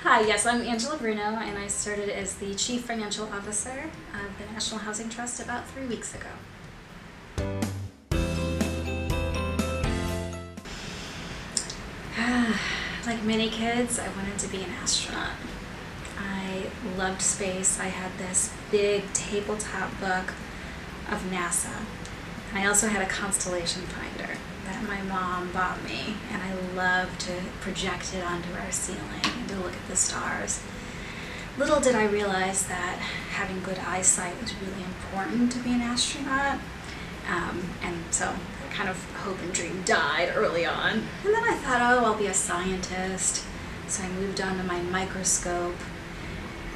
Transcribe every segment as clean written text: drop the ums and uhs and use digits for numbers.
Hi, yes, I'm Angela Bruno, and I started as the Chief Financial Officer of the National Housing Trust about 3 weeks ago. Like many kids, I wanted to be an astronaut. I loved space. I had this big tabletop book of NASA. And I also had a constellation finder that my mom bought me, and I loved to project it onto our ceiling and to look at the stars. Little did I realize that having good eyesight was really important to be an astronaut, and so that kind of hope and dream died early on. And then I thought, oh, I'll be a scientist, so I moved on to my microscope.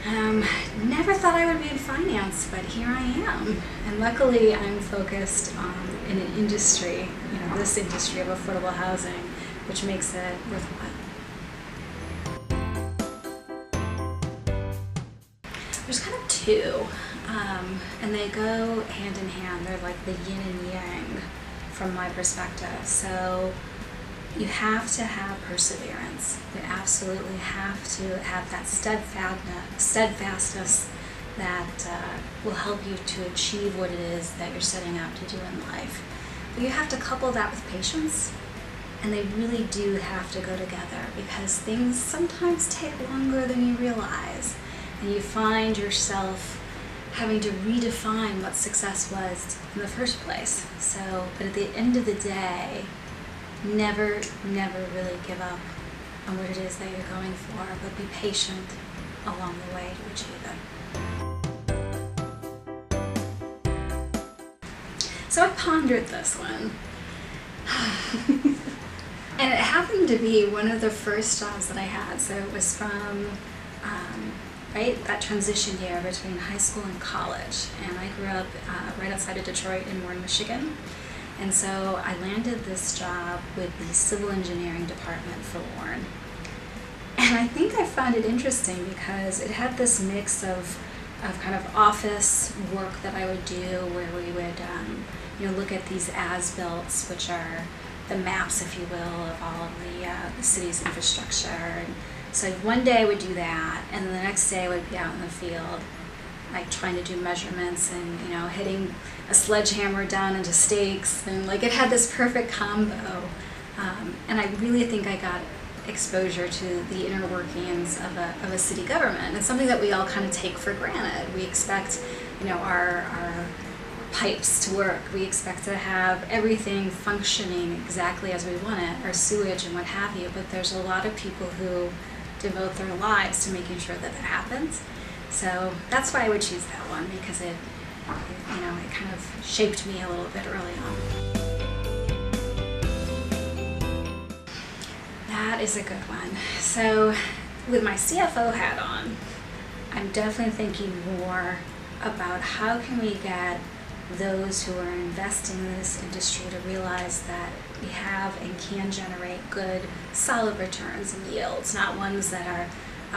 Never thought I would be in finance, but here I am. And luckily I'm focused in an industry, this industry of affordable housing, which makes it worthwhile. There's kind of two, and they go hand in hand. They're like the yin and yang from my perspective. So you have to have perseverance. You absolutely have to have that steadfastness that will help you to achieve what it is that you're setting out to do in life. But you have to couple that with patience, and they really do have to go together because things sometimes take longer than you realize, and you find yourself having to redefine what success was in the first place. But at the end of the day, never really give up on what it is that you're going for, but be patient along the way to achieve it. So I pondered this one. And it happened to be one of the first jobs that I had. So it was from that transition year between high school and college. And I grew up right outside of Detroit in Warren, Michigan. And so I landed this job with the civil engineering department for Warren. And I think I found it interesting because it had this mix of kind of office work that I would do where we would look at these as-builts, which are the maps, if you will, of all of the city's infrastructure. And so one day I would do that, and then the next day I would be out in the field, like trying to do measurements and hitting a sledgehammer down into stakes, and like it had this perfect combo. And I really think I got exposure to the inner workings of a city government. It's something that we all kind of take for granted. We expect our pipes to work. We expect to have everything functioning exactly as we want it, our sewage and what have you, but there's a lot of people who devote their lives to making sure that happens. So that's why I would choose that one, because it kind of shaped me a little bit early on. That is a good one. So with my CFO hat on, I'm definitely thinking more about how can we get those who are investing in this industry to realize that we have and can generate good, solid returns and yields, not ones that are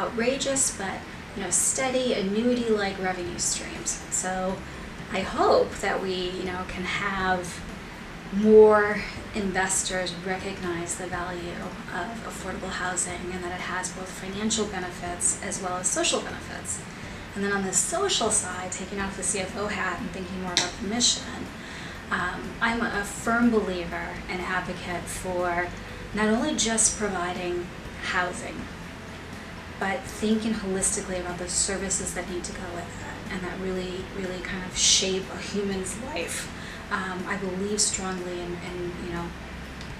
outrageous, but steady, annuity-like revenue streams. So I hope that we, can have more investors recognize the value of affordable housing and that it has both financial benefits as well as social benefits. And then on the social side, taking off the CFO hat and thinking more about the mission, I'm a firm believer and advocate for not only just providing housing, but thinking holistically about the services that need to go with it and that really kind of shape a human's life. I believe strongly in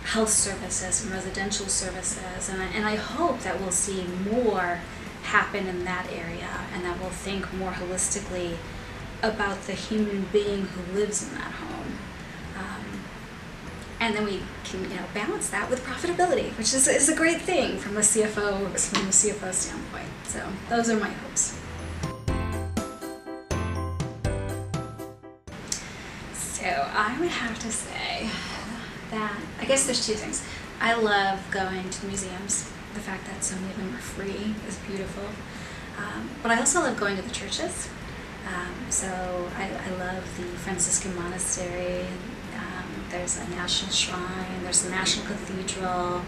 health services and residential services, and I hope that we'll see more happen in that area, and that we'll think more holistically about the human being who lives in that home. And then we can balance that with profitability, which is a great thing from the CFO standpoint. So those are my hopes. So I would have to say that I guess there's two things. I love going to museums. The fact that so many of them are free is beautiful. But I also love going to the churches. So I love the Franciscan monastery. There's a national shrine. There's the National Cathedral.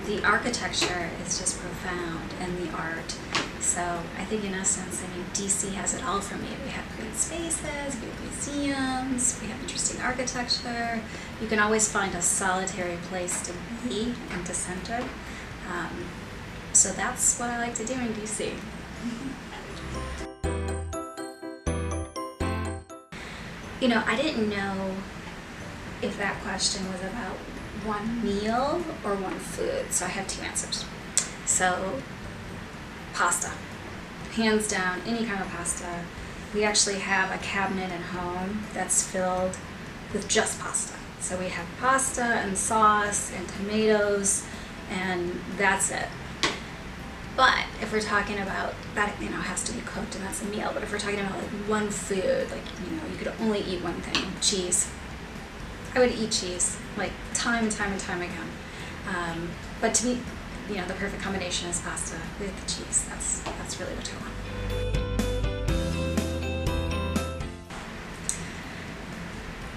the architecture is just profound, and the art. So I think in essence, I mean, DC has it all for me. We have great spaces, we have museums, we have interesting architecture. You can always find a solitary place to be and to center. So that's what I like to do in DC. You know, I didn't know if that question was about one meal or one food, so I have two answers. So, pasta. Hands down, any kind of pasta. We actually have a cabinet at home that's filled with just pasta. So we have pasta and sauce and tomatoes, and that's it. But if we're talking about that, you know, it has to be cooked and that's a meal. But if we're talking about like one food, like, you know, you could only eat one thing, cheese. I would eat cheese, like time and time and time again. But to me, you know, the perfect combination is pasta with the cheese. That's really what I want.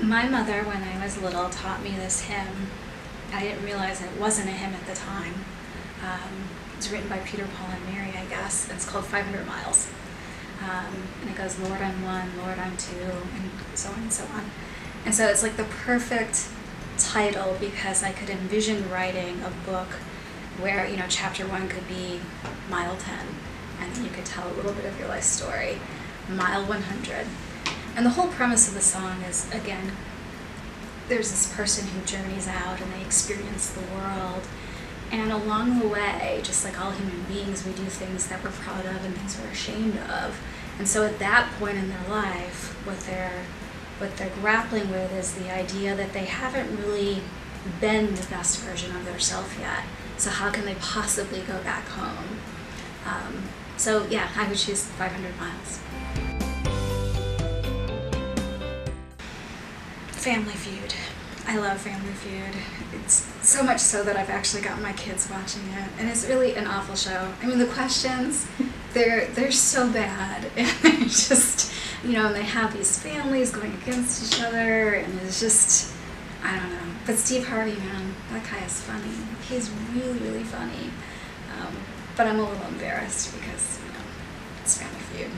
My mother, when I was little, taught me this hymn. I didn't realize it wasn't a hymn at the time. It's written by Peter, Paul, and Mary, I guess. It's called 500 Miles. And it goes, Lord, I'm one, Lord, I'm two, and so on and so on. And so it's like the perfect title because I could envision writing a book where, you know, chapter 1 could be mile 10, and then you could tell a little bit of your life story, mile 100. And the whole premise of the song is, again, there's this person who journeys out and they experience the world. And along the way, just like all human beings, we do things that we're proud of and things we're ashamed of. And so at that point in their life, what they're grappling with is the idea that they haven't really been the best version of their self yet. So how can they possibly go back home? So yeah, I would choose 500 miles. Family Feud. I love Family Feud. It's so much so that I've actually got my kids watching it, and it's really an awful show. I mean, the questions, they're so bad, and they're just, you know, and they have these families going against each other, and it's just, I don't know. But Steve Harvey, man, that guy is funny. He's really, really funny. But I'm a little embarrassed because, you know, it's Family Feud.